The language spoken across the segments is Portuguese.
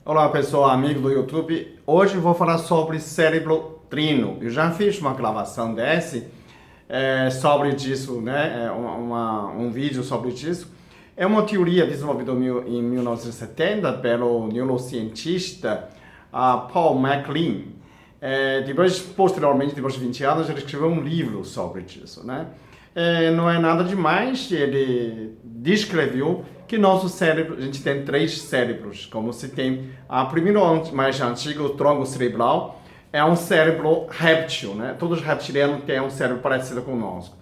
Olá pessoal, amigo do YouTube. Hoje eu vou falar sobre cérebro trino. Eu já fiz uma gravação sobre disso, né? Um vídeo sobre isso. É uma teoria desenvolvida em 1970 pelo neurocientista Paul MacLean. Posteriormente, depois de 20 anos, ele escreveu um livro sobre isso, né? Não é nada demais, ele descreveu que nosso cérebro, a gente tem três cérebros, como se tem, primeiro mais antigo, o tronco cerebral, é um cérebro réptil, né? Todos os reptilianos têm um cérebro parecido com o nosso.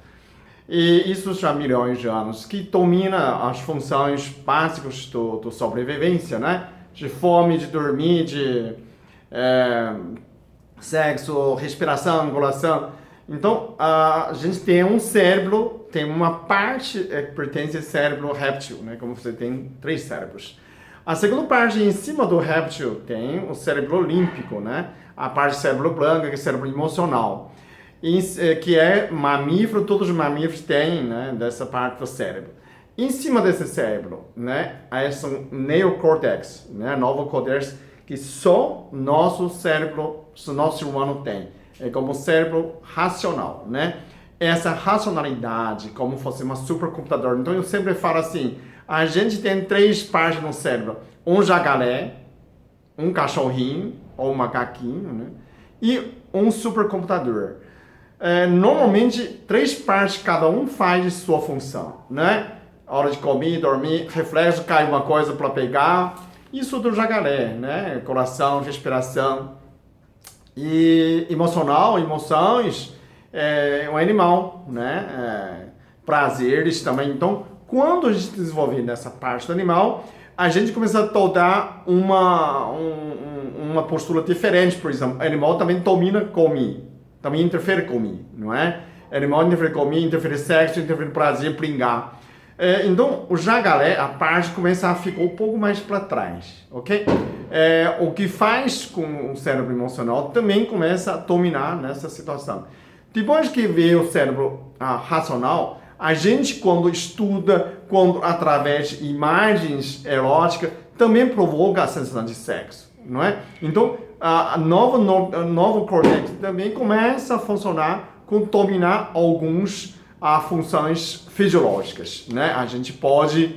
E isso já há milhões de anos, que domina as funções básicas do sobrevivência, né? De fome, de dormir, de sexo, respiração, angulação. Então, a gente tem um cérebro, tem uma parte que pertence ao cérebro réptil, né? Como você tem três cérebros. A segunda parte, em cima do réptil, tem o cérebro límpico, né? A parte do cérebro branco, que é o cérebro emocional. Que é mamífero, todos os mamíferos têm, né? Dessa parte do cérebro. Em cima desse cérebro, né? Aí são neocórtex, né? Novo córtex, que só nosso cérebro, nosso ser humano tem. É como cérebro racional, né? Essa racionalidade, como fosse um supercomputador. Então eu sempre falo assim, a gente tem três partes no cérebro. Um jacaré, um cachorrinho, ou um macaquinho, né? E um supercomputador. Normalmente, três partes, cada um faz sua função, né? Hora de comer, dormir, reflexo, cai uma coisa para pegar. Isso do jacaré, né? Coração, respiração. E emoções, um animal, né? Prazeres também. Então, quando a gente desenvolve nessa parte do animal, a gente começa a adotar uma postura diferente. Por exemplo, o animal também domina comer, também interfere comigo, não é? O animal interfere comigo, interfere sexo, interfere prazer, pringar. Então, o jacaré, a parte começa a ficar um pouco mais para trás, ok? O que faz com o cérebro emocional também começa a dominar nessa situação. Depois que vê o cérebro racional, a gente quando estuda, quando através de imagens eróticas, também provoca a sensação de sexo, não é? Então, a novo córtex também começa a funcionar com dominar alguns funções fisiológicas, né? A gente pode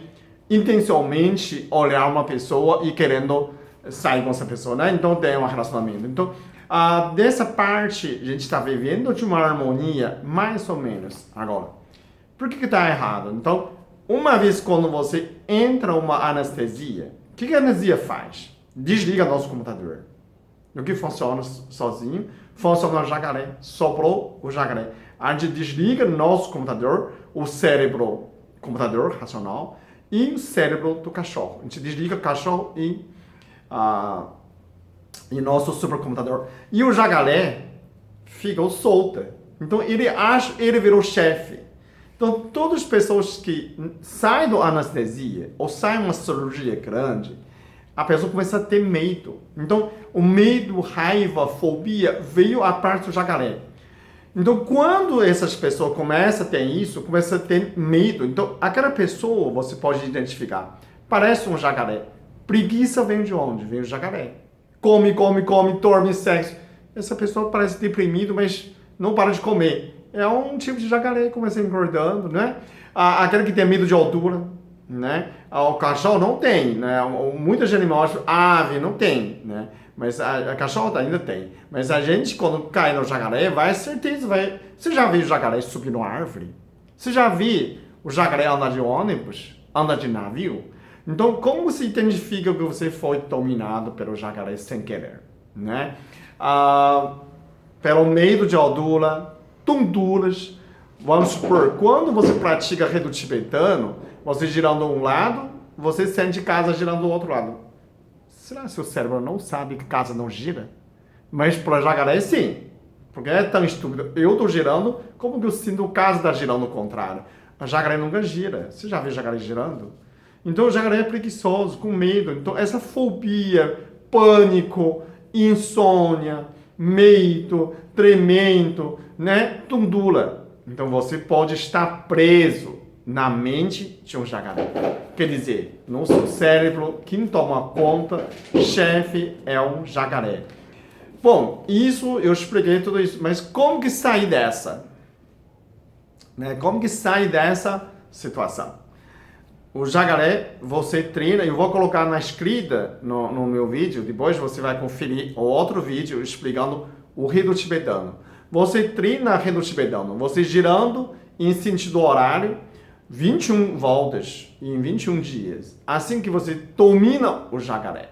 intencionalmente olhar uma pessoa e querendo sair com essa pessoa, né? Então tem um relacionamento. Então, dessa parte, a gente está vivendo de uma harmonia, mais ou menos, agora. Por que está errado? Então, uma vez quando você entra uma anestesia, o que a anestesia faz? Desliga nosso computador. O que funciona sozinho, funciona o jacaré. Soprou o jacaré. A gente desliga nosso computador, o cérebro, computador racional, e o cérebro do cachorro. A gente desliga o cachorro e nosso supercomputador. E o jacaré ficou solta. Então ele virou chefe. Então todas as pessoas que saem da anestesia ou saem de uma cirurgia grande, a pessoa começa a ter medo. Então o medo, raiva, fobia veio a parte do jacaré. Então, quando essas pessoas começam a ter isso, começam a ter medo. Então, aquela pessoa você pode identificar. Parece um jacaré. Preguiça vem de onde? Vem o jacaré. Come, dorme, sexo. Essa pessoa parece deprimida, mas não para de comer. É um tipo de jacaré que começa engordando, né? Aquele que tem medo de altura, né? O cachorro não tem, né? Muitos animais, ave não tem, né? Mas a cachorro ainda tem. Mas a gente, quando cai no jacaré, certeza vai. Você já viu o jacaré subir numa árvore? Você já viu o jacaré andar de ônibus? Andar de navio? Então, como se identifica que você foi dominado pelo jacaré sem querer? Né? Pelo medo de altura, tonturas. Vamos supor, quando você pratica reto tibetano, você girando um lado, você sente casa girando do outro lado. Será que o cérebro não sabe que casa não gira? Mas para o jacaré sim. Porque é tão estúpido. Eu estou girando, como que eu sinto o casa está girando ao contrário? A jacaré nunca gira. Você já viu jacaré girando? Então o jacaré é preguiçoso, com medo. Então essa fobia, pânico, insônia, medo, tremendo, né? Tundula. Então você pode estar preso na mente de um jacaré. Quer dizer, no seu cérebro, quem toma conta, chefe é um jacaré. Bom, isso eu expliquei tudo isso, mas como que sair dessa? Né? Como que sair dessa situação? O jacaré, você treina, eu vou colocar na escrita no meu vídeo, depois você vai conferir outro vídeo explicando o rito tibetano. Você treina o rito tibetano, você girando em sentido horário, 21 voltas em 21 dias. Assim que você domina o jacaré,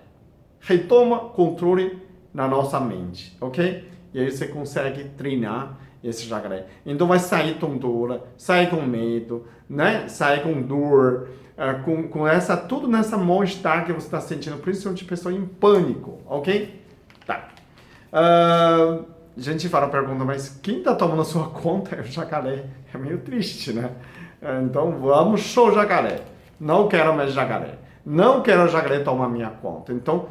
retoma controle na nossa mente, ok? E aí você consegue treinar esse jacaré. Então vai sair tontura, sair com medo, né? Sair com dor, com essa, tudo nessa mal-estar que você está sentindo, principalmente pessoa em pânico, ok? Tá. A gente fala a pergunta, mas quem está tomando a sua conta é o jacaré. É meio triste, né? Então vamos, show jacaré. Não quero mais jacaré. Não quero o jacaré tomar minha conta. Então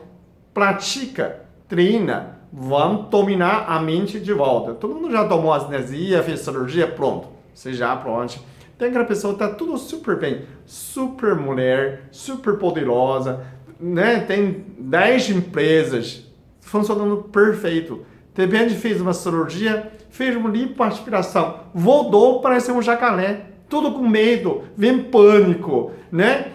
pratica, treina, vamos dominar a mente de volta. Todo mundo já tomou anestesia, fez cirurgia, pronto. Você já pronto. Tem aquela pessoa que está tudo super bem, super mulher, super poderosa, né? Tem 10 empresas funcionando perfeito. De repente fez uma cirurgia, fez uma lipoaspiração, voltou, parece um jacaré, tudo com medo, vem pânico, né?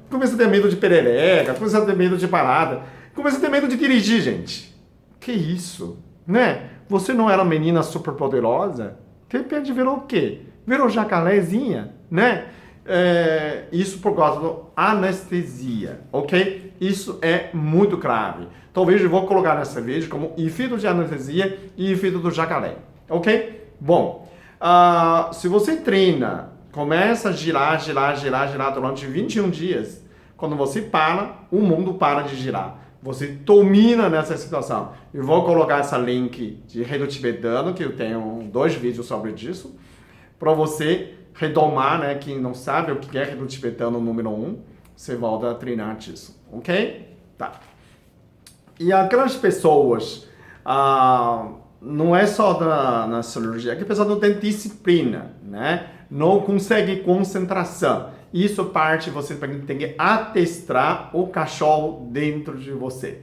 Começa a ter medo de perereca, começa a ter medo de parada, começa a ter medo de dirigir, gente. Que isso, né? Você não era uma menina super poderosa? De repente virou o quê? Virou jacarezinha, né? Isso por causa da anestesia, ok? Isso é muito grave. Talvez eu vou colocar nesse vídeo como efeito de anestesia e efeito do jacaré, ok? Bom, se você treina, começa a girar durante 21 dias, quando você para, o mundo para de girar. Você domina nessa situação. Eu vou colocar essa link de rito tibetano, que eu tenho 2 vídeos sobre isso, para você retomar, né? Quem não sabe o que é rito tibetano número 1, você volta a treinar disso, ok? Tá. E aquelas pessoas, não é só na cirurgia, que a pessoa não tem disciplina, né? Não consegue concentração. Isso parte, você tem que adestrar o cachorro dentro de você.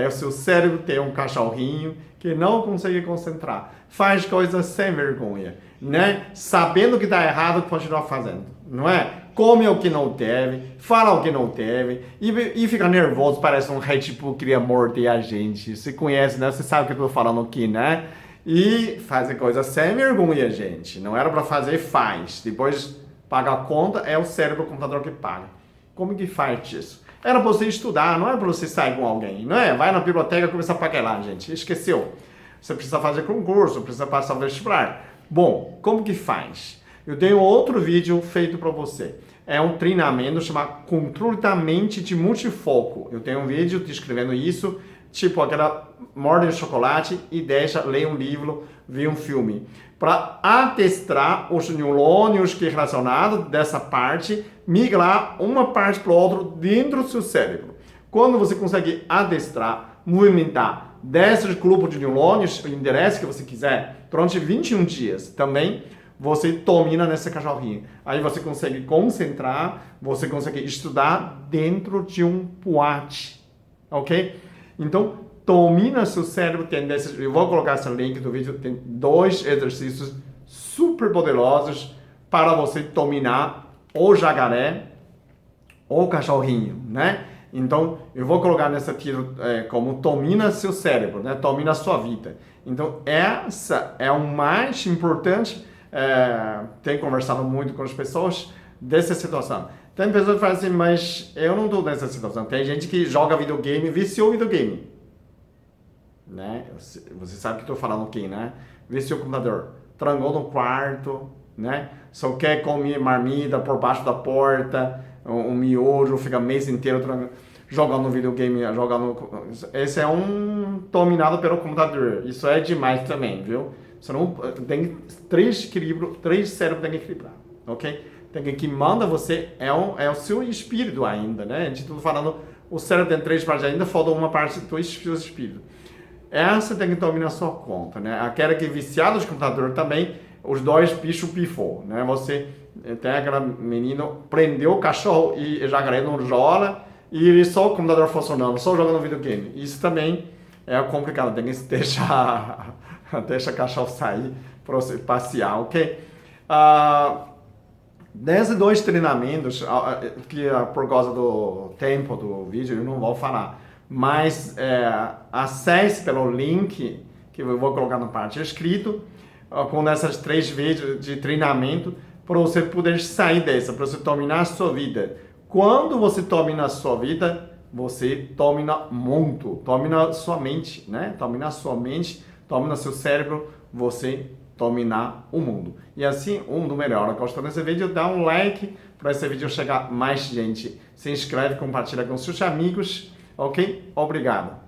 O seu cérebro tem um cachorrinho que não consegue concentrar. Faz coisas sem vergonha, né? Sabendo que está errado, continua fazendo, não é? Come o que não deve, fala o que não deve e fica nervoso, parece um Red Bull que queria morder a gente. Você conhece, né? Você sabe o que eu tô falando aqui, né? E faz coisas sem vergonha, gente. Não era para fazer, faz. Depois paga a conta, é o cérebro, o computador que paga. Como que faz isso? Era para você estudar, não é para você sair com alguém, não é? Vai na biblioteca e começa a paquerar, gente. Esqueceu. Você precisa fazer concurso, precisa passar o vestibular. Bom, como que faz? Eu tenho outro vídeo feito para você. É um treinamento chamado Controle da Mente de Multifoco. Eu tenho um vídeo descrevendo isso, tipo aquela morde chocolate e deixa, lê um livro, vê um filme. Para adestrar os neurônios que relacionados dessa parte, migrar uma parte para o outro dentro do seu cérebro. Quando você consegue adestrar, movimentar desses grupos de neurônios, o endereço que você quiser, durante 21 dias também, você domina nessa cachorrinha. Aí você consegue concentrar, você consegue estudar dentro de um boate, ok? Então, domina seu cérebro, tem desses, eu vou colocar esse link do vídeo, tem 2 exercícios super poderosos para você dominar o jacaré ou o cachorrinho, né? Então, eu vou colocar nessa tiro como domina seu cérebro, né? Domina a sua vida. Então, essa é o mais importante. Tenho conversado muito com as pessoas dessa situação. Tem pessoas que falam assim, mas eu não estou nessa situação. Tem gente que joga videogame, viciou videogame. Né? Você sabe que estou falando aqui, né? Viciou o computador, trancou no quarto, né? Só quer comer marmita por baixo da porta, um miojo, fica o mês inteiro jogando videogame, Esse é um dominado pelo computador. Isso é demais também, viu? Você não tem 3 cérebros tem que equilibrar, ok? Tem que manda você é o seu espírito ainda, né? A gente está falando, o cérebro tem 3 partes ainda, falta uma parte do seu espírito. Essa tem que dominar a sua conta, né? Aquela que é viciada de computador também, os 2 bichos pifou, né? Você Tem aquele menino prendeu o cachorro e jacaré não rola e ele só o computador funcionando, só jogando videogame. Isso também é complicado, tem que deixar o cachorro sair para você passear, ok? Desses dois treinamentos, que por causa do tempo do vídeo eu não vou falar, mas acesse pelo link que eu vou colocar na parte escrito, com essas 3 vídeos de treinamento, para você poder sair dessa, para você dominar a sua vida. Quando você domina a sua vida, você domina muito, domina sua mente, né? Domina a sua mente, domina seu cérebro, você dominar o mundo. E assim, o mundo melhora. Gostou desse vídeo? Dá um like para esse vídeo chegar mais gente. Se inscreve, compartilha com seus amigos, ok? Obrigado.